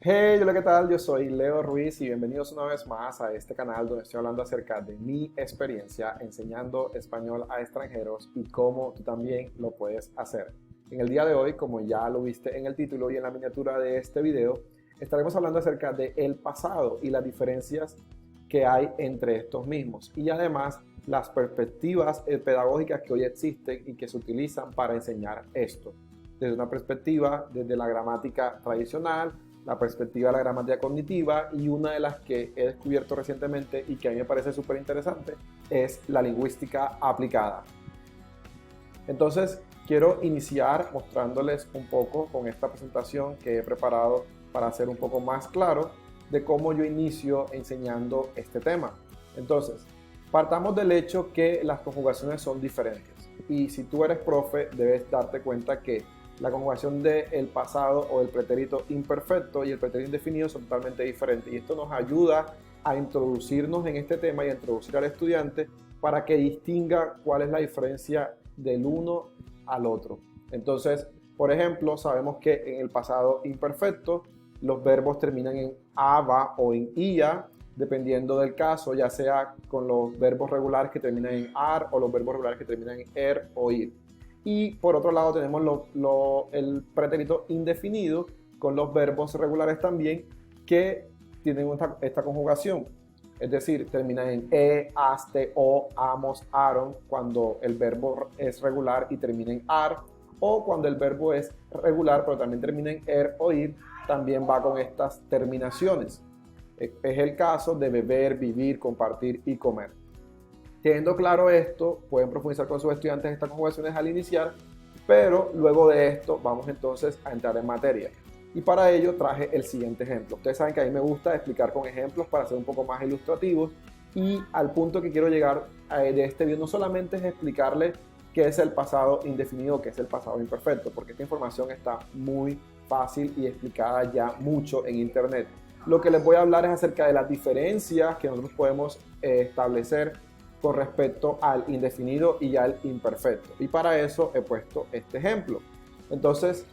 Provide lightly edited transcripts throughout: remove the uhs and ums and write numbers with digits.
Hey, hola, ¿qué tal? Yo soy Leo Ruiz y bienvenidos una vez más a este canal donde estoy hablando acerca de mi experiencia enseñando español a extranjeros y cómo tú también lo puedes hacer. En el día de hoy, como ya lo viste en el título y en la miniatura de este video, estaremos hablando acerca del pasado y las diferencias que hay entre estos mismos y además las perspectivas pedagógicas que hoy existen y que se utilizan para enseñar esto. Desde una perspectiva, desde la gramática tradicional, la perspectiva de la gramática cognitiva y una de las que he descubierto recientemente y que a mí me parece súper interesante es la lingüística aplicada. Entonces, quiero iniciar mostrándoles un poco con esta presentación que he preparado para hacer un poco más claro de cómo yo inicio enseñando este tema. Entonces, partamos del hecho que las conjugaciones son diferentes y si tú eres profe debes darte cuenta que la conjugación del pasado o del pretérito imperfecto y el pretérito indefinido son totalmente diferentes y esto nos ayuda a introducirnos en este tema y a introducir al estudiante para que distinga cuál es la diferencia del uno al otro. Entonces, por ejemplo, sabemos que en el pasado imperfecto los verbos terminan en aba o en ia, dependiendo del caso, ya sea con los verbos regulares que terminan en ar o los verbos regulares que terminan en er o ir. Y por otro lado tenemos el pretérito indefinido con los verbos regulares también que tienen esta conjugación. Es decir, terminan en aste, o, amos, aron cuando el verbo es regular y termina en ar, o cuando el verbo es regular pero también termina en er o ir, también va con estas terminaciones. Es el caso de beber, vivir, compartir y comer. Teniendo claro esto, pueden profundizar con sus estudiantes estas conjugaciones al iniciar, pero luego de esto vamos entonces a entrar en materia. Y para ello traje el siguiente ejemplo. Ustedes saben que a mí me gusta explicar con ejemplos para ser un poco más ilustrativos y al punto que quiero llegar de este video no solamente es explicarles qué es el pasado indefinido, qué es el pasado imperfecto, porque esta información está muy fácil y explicada ya mucho en internet. Lo que les voy a hablar es acerca de las diferencias que nosotros podemos establecer con respecto al indefinido y al imperfecto. Y para eso he puesto este ejemplo. Entonces,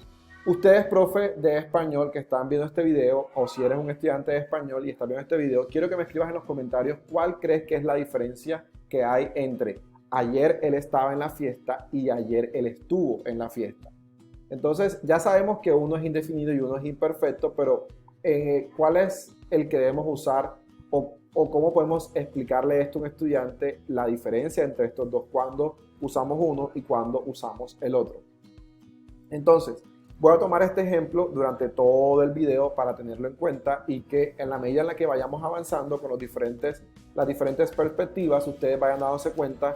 ustedes, profe de español que están viendo este video, o si eres un estudiante de español y estás viendo este video, quiero que me escribas en los comentarios cuál crees que es la diferencia que hay entre ayer él estaba en la fiesta y ayer él estuvo en la fiesta. Entonces, ya sabemos que uno es indefinido y uno es imperfecto, pero ¿cuál es el que debemos usar o cómo podemos explicarle esto a un estudiante, la diferencia entre estos dos, cuando usamos uno y cuando usamos el otro? Entonces, voy a tomar este ejemplo durante todo el video para tenerlo en cuenta y que en la medida en la que vayamos avanzando con las diferentes perspectivas, ustedes vayan dándose cuenta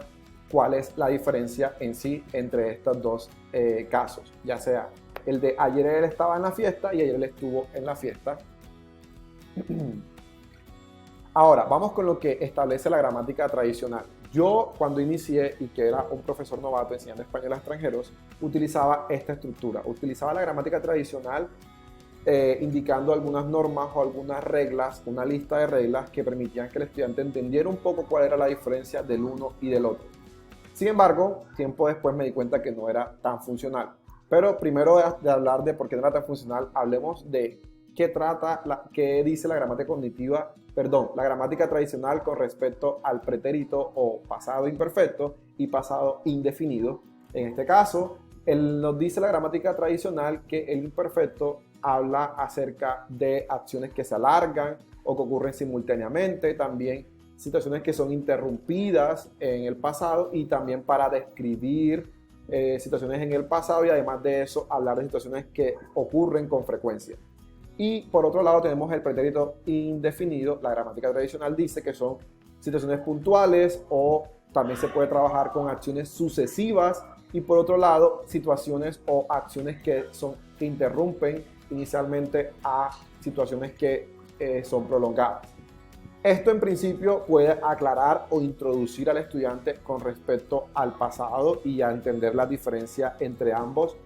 cuál es la diferencia en sí entre estos dos casos, ya sea el de ayer él estaba en la fiesta y ayer él estuvo en la fiesta. Ahora, vamos con lo que establece la gramática tradicional. Yo, cuando inicié y que era un profesor novato enseñando español a extranjeros, utilizaba esta estructura. Utilizaba la gramática tradicional indicando algunas normas o algunas reglas, una lista de reglas que permitían que el estudiante entendiera un poco cuál era la diferencia del uno y del otro. Sin embargo, tiempo después me di cuenta que no era tan funcional. Pero primero de hablar de por qué no era tan funcional, hablemos de qué dice la gramática cognitiva, la gramática tradicional con respecto al pretérito o pasado imperfecto y pasado indefinido. En este caso, nos dice la gramática tradicional que el imperfecto habla acerca de acciones que se alargan o que ocurren simultáneamente, también situaciones que son interrumpidas en el pasado y también para describir situaciones en el pasado y además de eso hablar de situaciones que ocurren con frecuencia. Y por otro lado tenemos el pretérito indefinido. La gramática tradicional dice que son situaciones puntuales o también se puede trabajar con acciones sucesivas y por otro lado situaciones o acciones que interrumpen inicialmente a situaciones que son prolongadas. Esto en principio puede aclarar o introducir al estudiante con respecto al pasado y a entender la diferencia entre ambos.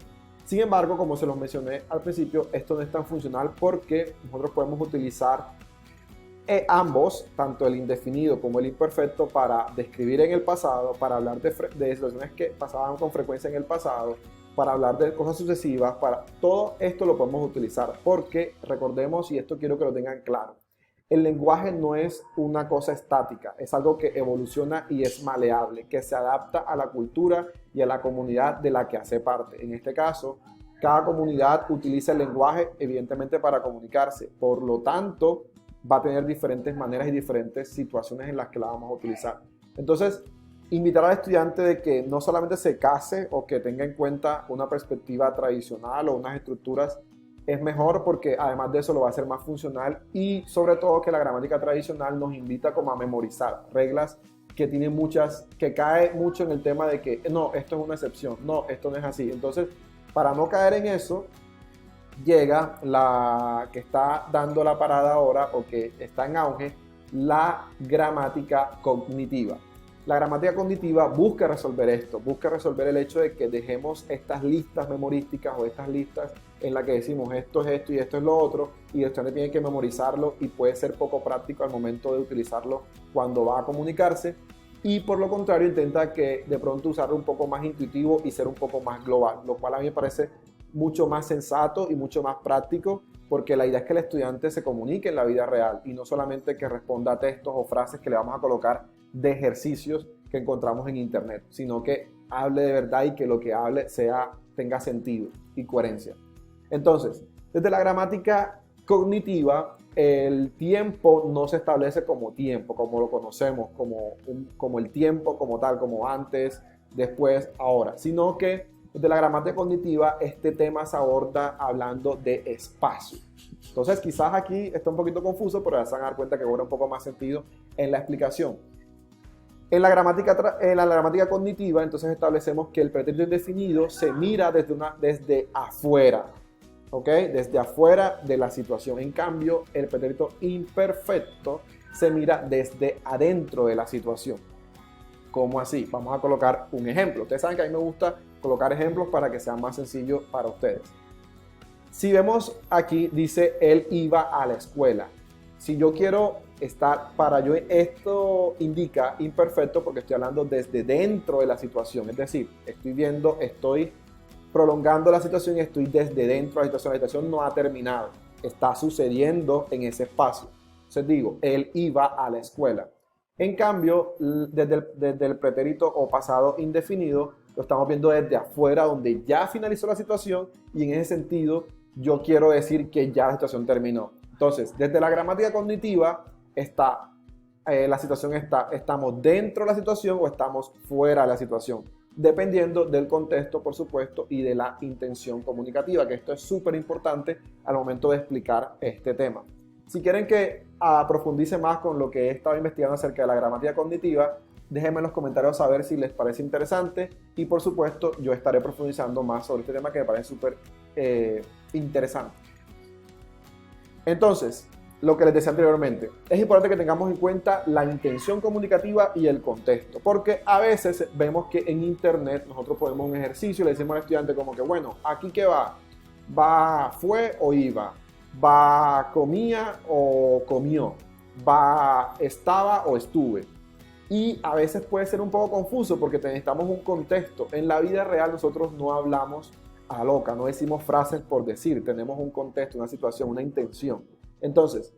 Sin embargo, como se los mencioné al principio, esto no es tan funcional porque nosotros podemos utilizar ambos, tanto el indefinido como el imperfecto, para describir en el pasado, para hablar de situaciones que pasaban con frecuencia en el pasado, para hablar de cosas sucesivas, para todo esto lo podemos utilizar, porque recordemos, y esto quiero que lo tengan claro, el lenguaje no es una cosa estática, es algo que evoluciona y es maleable, que se adapta a la cultura y a la comunidad de la que hace parte. En este caso, cada comunidad utiliza el lenguaje evidentemente para comunicarse, por lo tanto va a tener diferentes maneras y diferentes situaciones en las que la vamos a utilizar. Entonces, invitar al estudiante de que no solamente se case o que tenga en cuenta una perspectiva tradicional o unas estructuras es mejor, porque además de eso lo va a hacer más funcional, y sobre todo que la gramática tradicional nos invita como a memorizar reglas que tienen muchas, que cae mucho en el tema de que no, esto es una excepción, no, esto no es así. Entonces, para no caer en eso, llega la que está dando la parada ahora, o que está en auge, la gramática cognitiva. La gramática cognitiva busca resolver esto, busca resolver el hecho de que dejemos estas listas memorísticas o estas listas en las que decimos esto es esto y esto es lo otro, y el estudiante tiene que memorizarlo y puede ser poco práctico al momento de utilizarlo cuando va a comunicarse, y por lo contrario intenta que de pronto usarlo un poco más intuitivo y ser un poco más global, lo cual a mí me parece mucho más sensato y mucho más práctico, porque la idea es que el estudiante se comunique en la vida real y no solamente que responda a textos o frases que le vamos a colocar de ejercicios que encontramos en internet, sino que hable de verdad y que lo que hable tenga sentido y coherencia. Entonces, desde la gramática cognitiva, el tiempo no se establece como tiempo, como lo conocemos, como el tiempo como tal, como antes, después, ahora, sino que desde la gramática cognitiva este tema se aborda hablando de espacio. Entonces, quizás aquí está un poquito confuso, pero ya se van a dar cuenta que cobra un poco más sentido en la explicación. En la gramática cognitiva, entonces establecemos que el pretérito indefinido se mira desde afuera, ¿ok? Desde afuera de la situación. En cambio, el pretérito imperfecto se mira desde adentro de la situación. ¿Cómo así? Vamos a colocar un ejemplo. Ustedes saben que a mí me gusta colocar ejemplos para que sea más sencillo para ustedes. Si vemos aquí, dice, él iba a la escuela. Si yo quiero esto indica imperfecto porque estoy hablando desde dentro de la situación. Es decir, estoy prolongando la situación y estoy desde dentro de la situación. La situación no ha terminado, está sucediendo en ese espacio. Entonces digo, él iba a la escuela. En cambio, desde el pretérito o pasado indefinido, lo estamos viendo desde afuera, donde ya finalizó la situación, y en ese sentido yo quiero decir que ya la situación terminó. Entonces, desde la gramática cognitiva estamos dentro de la situación o estamos fuera de la situación, dependiendo del contexto, por supuesto, y de la intención comunicativa, que esto es súper importante al momento de explicar este tema. Si quieren que profundice más con lo que he estado investigando acerca de la gramática cognitiva, déjenme en los comentarios saber si les parece interesante, y por supuesto yo estaré profundizando más sobre este tema que me parece súper interesante. Entonces, lo que les decía anteriormente, es importante que tengamos en cuenta la intención comunicativa y el contexto, porque a veces vemos que en internet nosotros ponemos un ejercicio y le decimos al estudiante como que, bueno, ¿aquí qué va? ¿Va, fue o iba? ¿Va, comía o comió? ¿Va, estaba o estuve? Y a veces puede ser un poco confuso porque necesitamos un contexto. En la vida real nosotros no hablamos a loca, no decimos frases por decir, tenemos un contexto, una situación, una intención. Entonces,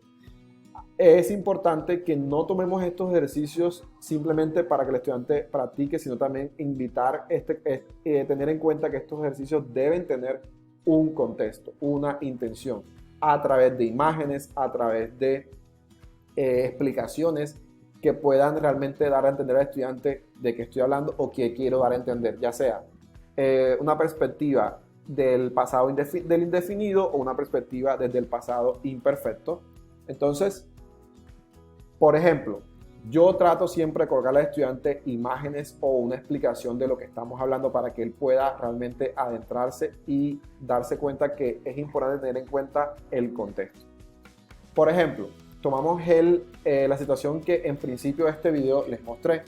es importante que no tomemos estos ejercicios simplemente para que el estudiante practique, sino también tener en cuenta que estos ejercicios deben tener un contexto, una intención, a través de imágenes, a través de explicaciones que puedan realmente dar a entender al estudiante de qué estoy hablando o qué quiero dar a entender, ya sea una perspectiva del pasado del indefinido o una perspectiva desde el pasado imperfecto. Entonces, por ejemplo, yo trato siempre de colocarle al estudiante imágenes o una explicación de lo que estamos hablando para que él pueda realmente adentrarse y darse cuenta que es importante tener en cuenta el contexto. Por ejemplo, tomamos la situación que en principio de este video les mostré.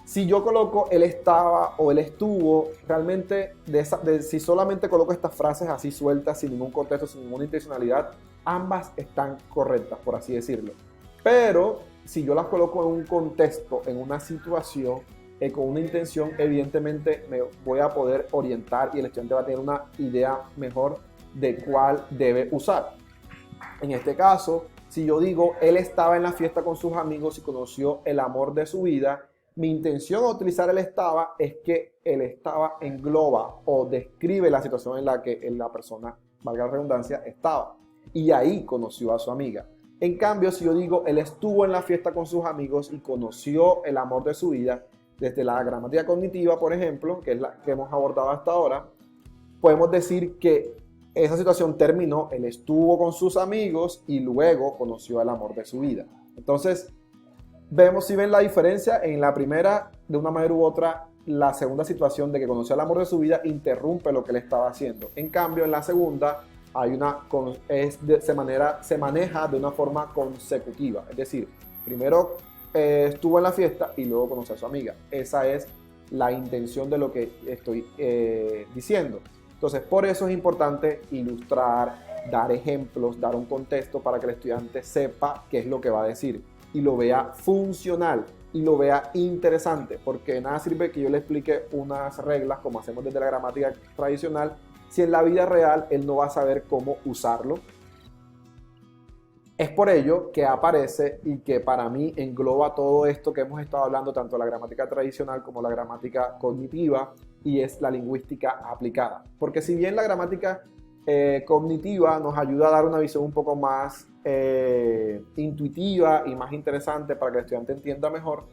Si yo coloco él estaba o él estuvo, realmente si solamente coloco estas frases así sueltas, sin ningún contexto, sin ninguna intencionalidad, ambas están correctas, por así decirlo. Pero si yo las coloco en un contexto, en una situación, con una intención, evidentemente me voy a poder orientar y el estudiante va a tener una idea mejor de cuál debe usar. En este caso, si yo digo, él estaba en la fiesta con sus amigos y conoció el amor de su vida, mi intención de utilizar el estaba es que el estaba engloba o describe la situación en la que la persona, valga la redundancia, estaba. Y ahí conoció a su amiga. En cambio, si yo digo, él estuvo en la fiesta con sus amigos y conoció el amor de su vida, desde la gramática cognitiva, por ejemplo, que es la que hemos abordado hasta ahora, podemos decir que esa situación terminó, él estuvo con sus amigos y luego conoció el amor de su vida. Entonces, vemos si ven la diferencia. En la primera, de una manera u otra, la segunda situación de que conoció el amor de su vida interrumpe lo que él estaba haciendo. En cambio, en la segunda, se maneja de una forma consecutiva. Es decir, primero estuvo en la fiesta y luego conoció a su amiga. Esa es la intención de lo que estoy diciendo. Entonces, por eso es importante ilustrar, dar ejemplos, dar un contexto para que el estudiante sepa qué es lo que va a decir y lo vea funcional y lo vea interesante, porque nada sirve que yo le explique unas reglas como hacemos desde la gramática tradicional si en la vida real él no va a saber cómo usarlo. Es por ello que aparece y que para mí engloba todo esto que hemos estado hablando, tanto la gramática tradicional como la gramática cognitiva, y es la lingüística aplicada. Porque si bien la gramática cognitiva nos ayuda a dar una visión un poco más intuitiva y más interesante para que el estudiante entienda mejor,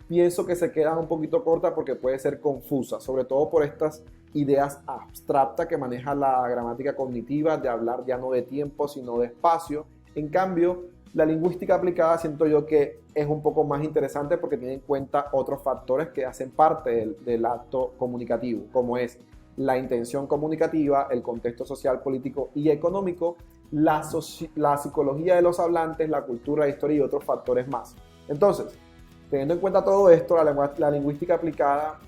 pienso que se queda un poquito corta porque puede ser confusa, sobre todo por estas ideas abstractas que maneja la gramática cognitiva, de hablar ya no de tiempo sino de espacio. En cambio, la lingüística aplicada siento yo que es un poco más interesante porque tiene en cuenta otros factores que hacen parte del acto comunicativo, como es la intención comunicativa, el contexto social, político y económico, la psicología de los hablantes, la cultura, la historia y otros factores más. Entonces, teniendo en cuenta todo esto, la lingüística aplicada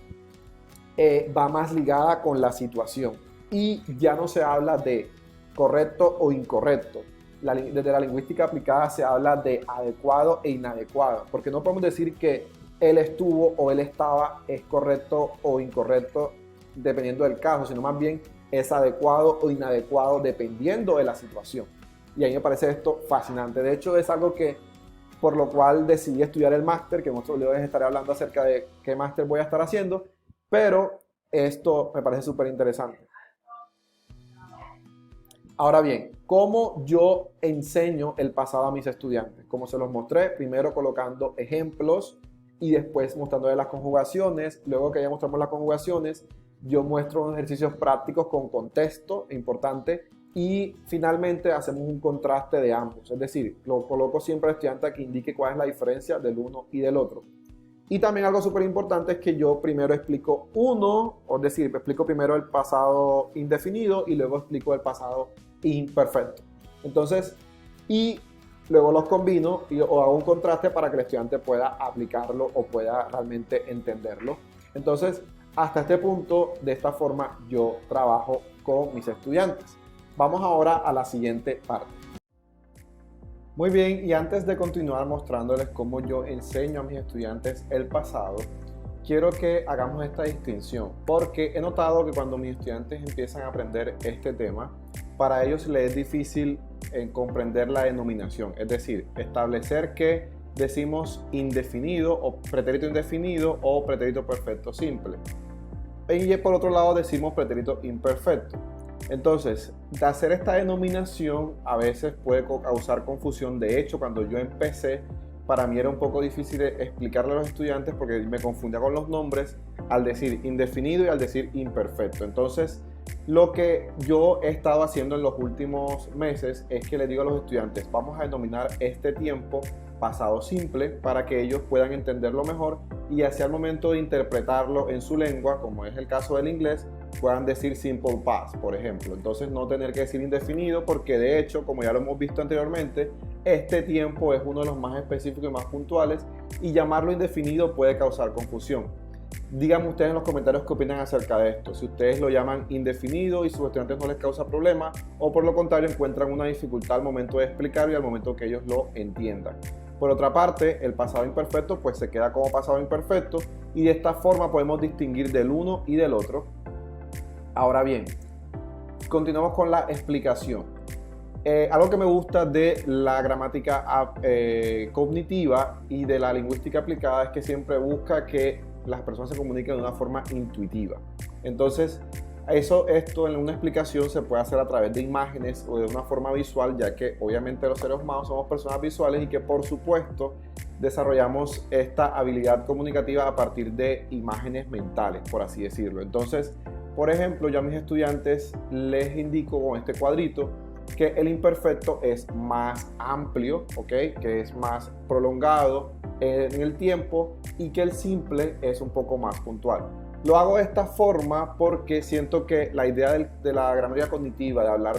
va más ligada con la situación y ya no se habla de correcto o incorrecto. Desde la lingüística aplicada se habla de adecuado e inadecuado, porque no podemos decir que él estuvo o él estaba es correcto o incorrecto dependiendo del caso, sino más bien es adecuado o inadecuado dependiendo de la situación. Y a mí me parece esto fascinante. De hecho, es algo que por lo cual decidí estudiar el máster, que en otros videos les estaré hablando acerca de qué máster voy a estar haciendo, pero esto me parece súper interesante. Ahora bien, ¿cómo yo enseño el pasado a mis estudiantes? Como se los mostré, primero colocando ejemplos y después mostrándoles las conjugaciones. Luego que ya mostramos las conjugaciones, yo muestro unos ejercicios prácticos con contexto importante y finalmente hacemos un contraste de ambos. Es decir, lo coloco siempre al estudiante a que indique cuál es la diferencia del uno y del otro. Y también algo súper importante es que yo primero explico explico primero el pasado indefinido y luego explico el pasado imperfecto. Entonces, y luego los combino o hago un contraste para que el estudiante pueda aplicarlo o pueda realmente entenderlo. Entonces, hasta este punto, de esta forma, yo trabajo con mis estudiantes. Vamos ahora a la siguiente parte. Muy bien, y antes de continuar mostrándoles cómo yo enseño a mis estudiantes el pasado, quiero que hagamos esta distinción, porque he notado que cuando mis estudiantes empiezan a aprender este tema, para ellos les es difícil comprender la denominación, es decir, establecer que decimos indefinido o pretérito indefinido o pretérito perfecto simple. Y por otro lado decimos pretérito imperfecto. Entonces, de hacer esta denominación a veces puede causar confusión. De hecho, cuando yo empecé, para mí era un poco difícil explicarle a los estudiantes porque me confundía con los nombres al decir indefinido y al decir imperfecto. Entonces, lo que yo he estado haciendo en los últimos meses es que les digo a los estudiantes, vamos a denominar este tiempo pasado simple para que ellos puedan entenderlo mejor y hacia el momento de interpretarlo en su lengua, como es el caso del inglés, puedan decir simple past, por ejemplo. Entonces no tener que decir indefinido porque de hecho, como ya lo hemos visto anteriormente, este tiempo es uno de los más específicos y más puntuales y llamarlo indefinido puede causar confusión. Díganme ustedes en los comentarios qué opinan acerca de esto, si ustedes lo llaman indefinido y sus estudiantes no les causa problema o por lo contrario encuentran una dificultad al momento de explicarlo y al momento que ellos lo entiendan. Por otra parte, el pasado imperfecto pues se queda como pasado imperfecto y de esta forma podemos distinguir del uno y del otro. Ahora bien, continuamos con la explicación. Algo que me gusta de la gramática cognitiva y de la lingüística aplicada es que siempre busca que las personas se comuniquen de una forma intuitiva. Entonces, esto en una explicación se puede hacer a través de imágenes o de una forma visual, ya que obviamente los seres humanos somos personas visuales y que por supuesto desarrollamos esta habilidad comunicativa a partir de imágenes mentales, por así decirlo. Entonces, por ejemplo, yo a mis estudiantes les indico con este cuadrito que el imperfecto es más amplio, ¿ok? Que es más prolongado en el tiempo y que el simple es un poco más puntual. Lo hago de esta forma porque siento que la idea de la gramática cognitiva, de hablar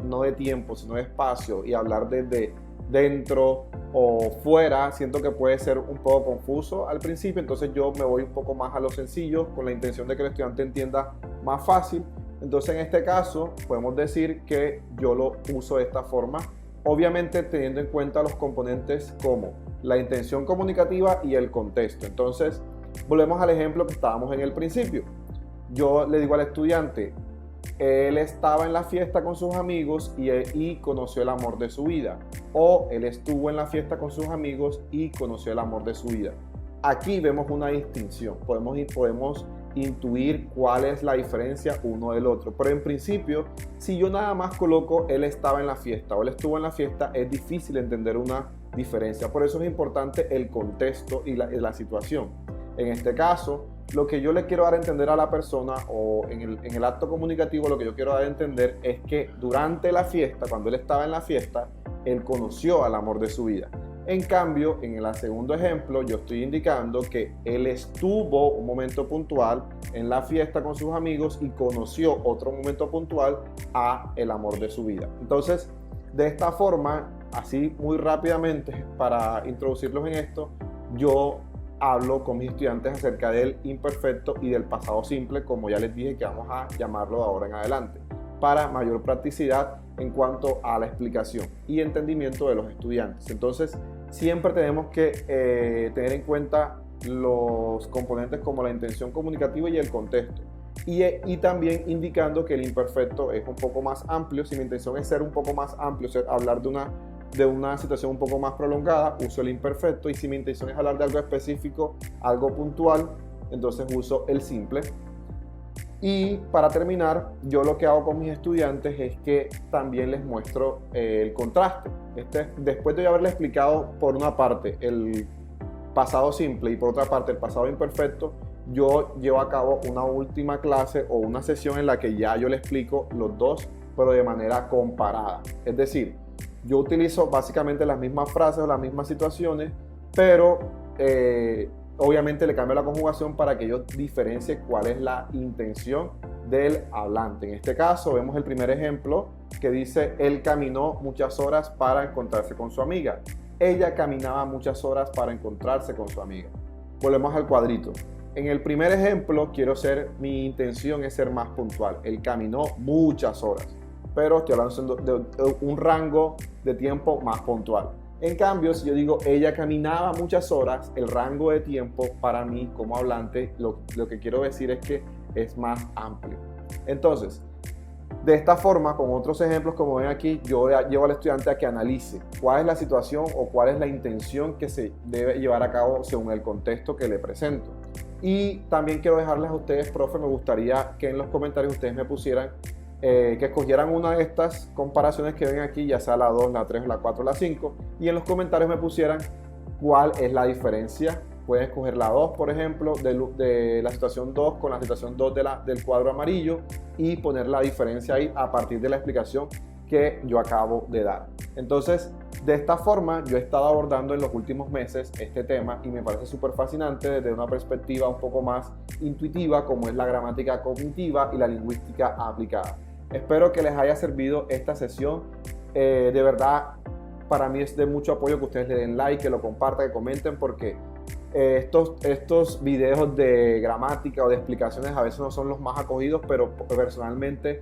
no de tiempo, sino de espacio y hablar desde dentro o fuera, siento que puede ser un poco confuso al principio, entonces yo me voy un poco más a lo sencillo con la intención de que el estudiante entienda más fácil. Entonces en este caso podemos decir que yo lo uso de esta forma, obviamente teniendo en cuenta los componentes como la intención comunicativa y el contexto. Entonces volvemos al ejemplo que estábamos en el principio. Yo le digo al estudiante, él estaba en la fiesta con sus amigos y conoció el amor de su vida. O él estuvo en la fiesta con sus amigos y conoció el amor de su vida. Aquí vemos una distinción. Podemos intuir cuál es la diferencia uno del otro. Pero en principio, si yo nada más coloco él estaba en la fiesta o él estuvo en la fiesta, es difícil entender una diferencia. Por eso es importante el contexto y la situación. En este caso, lo que yo le quiero dar a entender a la persona o en el acto comunicativo, lo que yo quiero dar a entender es que durante la fiesta, cuando él estaba en la fiesta, él conoció al amor de su vida. En cambio, en el segundo ejemplo, yo estoy indicando que él estuvo un momento puntual en la fiesta con sus amigos y conoció otro momento puntual a el amor de su vida. Entonces, de esta forma, así muy rápidamente, para introducirlos en esto, yo hablo con mis estudiantes acerca del imperfecto y del pasado simple, como ya les dije que vamos a llamarlo de ahora en adelante, para mayor practicidad en cuanto a la explicación y entendimiento de los estudiantes. Entonces, siempre tenemos que tener en cuenta los componentes como la intención comunicativa y el contexto. Y también indicando que el imperfecto es un poco más amplio. Si mi intención es ser un poco más amplio, hablar de una situación un poco más prolongada, uso el imperfecto. Y si mi intención es hablar de algo específico, algo puntual, entonces uso el simple. Y para terminar, yo lo que hago con mis estudiantes es que también les muestro el contraste. Después de haberles explicado por una parte el pasado simple y por otra parte el pasado imperfecto, yo llevo a cabo una última clase o una sesión en la que ya yo les explico los dos, pero de manera comparada. Es decir, yo utilizo básicamente las mismas frases o las mismas situaciones, pero obviamente le cambio la conjugación para que ellos diferencien cuál es la intención del hablante. En este caso vemos el primer ejemplo que dice, él caminó muchas horas para encontrarse con su amiga. Ella caminaba muchas horas para encontrarse con su amiga. Volvemos al cuadrito. En el primer ejemplo mi intención es ser más puntual. Él caminó muchas horas, pero estoy hablando de un rango de tiempo más puntual. En cambio, si yo digo ella caminaba muchas horas, el rango de tiempo para mí como hablante, lo que quiero decir es que es más amplio. Entonces, de esta forma, con otros ejemplos como ven aquí, yo llevo al estudiante a que analice cuál es la situación o cuál es la intención que se debe llevar a cabo según el contexto que le presento. Y también quiero dejarles a ustedes, profe, me gustaría que en los comentarios ustedes me pusieran que escogieran una de estas comparaciones que ven aquí, ya sea la 2, la 3, la 4, la 5, y en los comentarios me pusieran cuál es la diferencia. Pueden escoger la 2, por ejemplo, de la situación 2 con la situación 2 del cuadro amarillo y poner la diferencia ahí a partir de la explicación que yo acabo de dar. Entonces, de esta forma, yo he estado abordando en los últimos meses este tema y me parece súper fascinante desde una perspectiva un poco más intuitiva, como es la gramática cognitiva y la lingüística aplicada. Espero que les haya servido esta sesión. De verdad, para mí es de mucho apoyo que ustedes le den like, que lo compartan, que comenten, porque estos videos de gramática o de explicaciones a veces no son los más acogidos, pero personalmente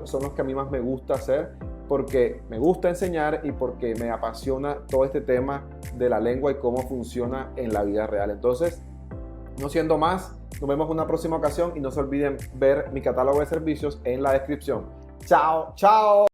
son los que a mí más me gusta hacer. porque me gusta enseñar y porque me apasiona todo este tema de la lengua y cómo funciona en la vida real. Entonces, no siendo más, nos vemos en una próxima ocasión y no se olviden ver mi catálogo de servicios en la descripción. ¡Chao, chao!